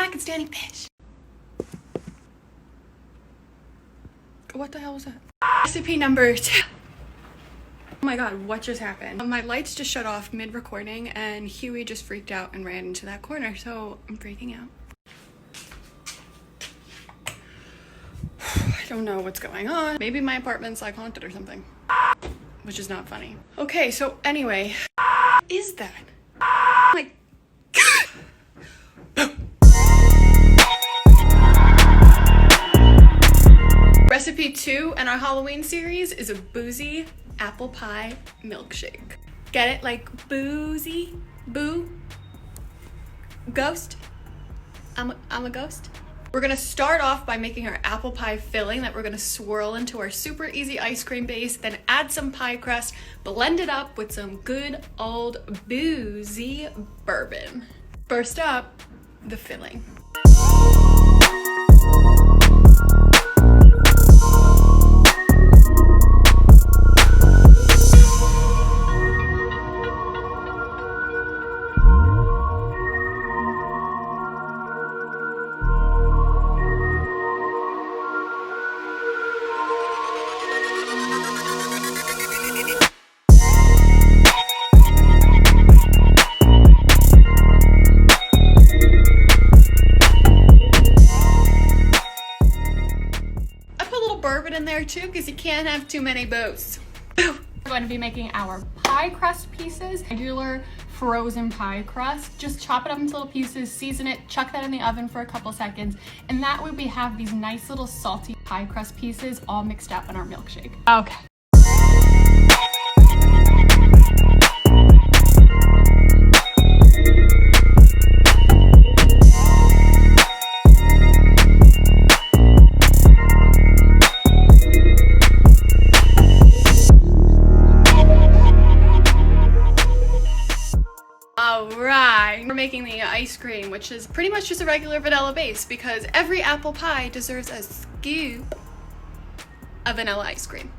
back, it's Dani Fish. What the hell was that? Recipe number 2. Oh my god, what just happened? My lights just shut off mid-recording and Huey just freaked out and ran into that corner, so I'm freaking out. I don't know what's going on. Maybe my apartment's like haunted or something, which is not funny. Okay, so anyway, what is that? Like, Recipe 2 in our Halloween series is a BOOzy Apple Pie Milkshake. Get it? Like BOOzy? Boo? Ghost? I'm a ghost? We're gonna start off by making our apple pie filling that we're gonna swirl into our super easy ice cream base, then add some pie crust, blend it up with some good old BOOzy bourbon. First up, the filling. Bourbon in there too, because you can't have too many boos. We're going to be making our pie crust pieces, regular frozen pie crust. Just chop it up into little pieces, season it, chuck that in the oven for a couple seconds, and that way we have these nice little salty pie crust pieces all mixed up in our milkshake. Okay. Alright, we're making the ice cream, which is pretty much just a regular vanilla base because every apple pie deserves a scoop of vanilla ice cream.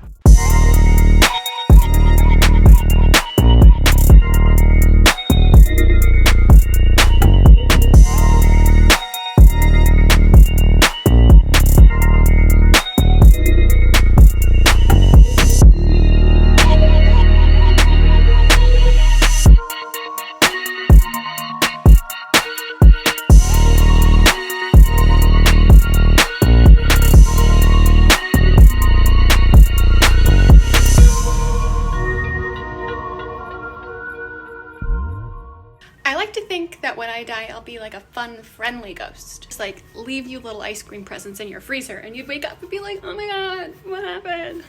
I like to think that when I die, I'll be like a fun, friendly ghost. Just like leave you little ice cream presents in your freezer and you'd wake up and be like, oh my god, what happened?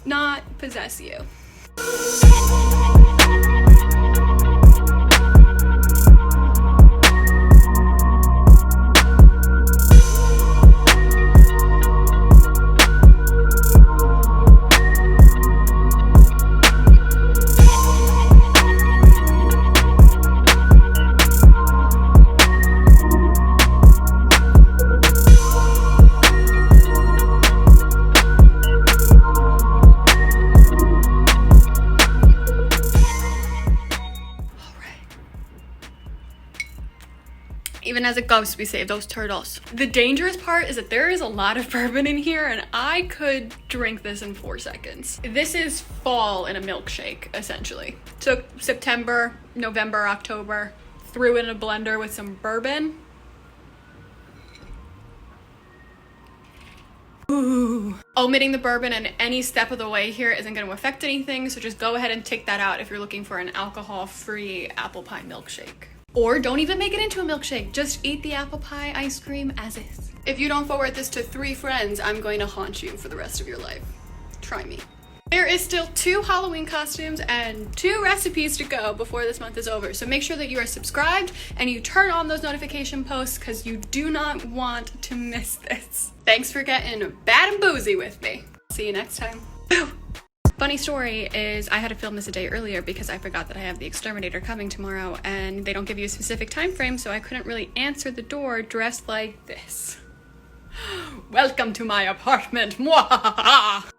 Not possess you. Even as a ghost, we save those turtles. The dangerous part is that there is a lot of bourbon in here and I could drink this in 4 seconds. This is fall in a milkshake, essentially. Took September, November, October, threw in a blender with some bourbon. Ooh. Omitting the bourbon in any step of the way here isn't going to affect anything, so just go ahead and take that out if you're looking for an alcohol-free apple pie milkshake. Or don't even make it into a milkshake, just eat the apple pie ice cream as is. If you don't forward this to 3 friends, I'm going to haunt you for the rest of your life. Try me. There is still 2 Halloween costumes and 2 recipes to go before this month is over, so make sure that you are subscribed and you turn on those notification posts because you do not want to miss this. Thanks for getting bad and boozy with me. See you next time. Funny story is I had to film this a day earlier because I forgot that I have the exterminator coming tomorrow and they don't give you a specific time frame, so I couldn't really answer the door dressed like this. Welcome to my apartment. Mwahaha!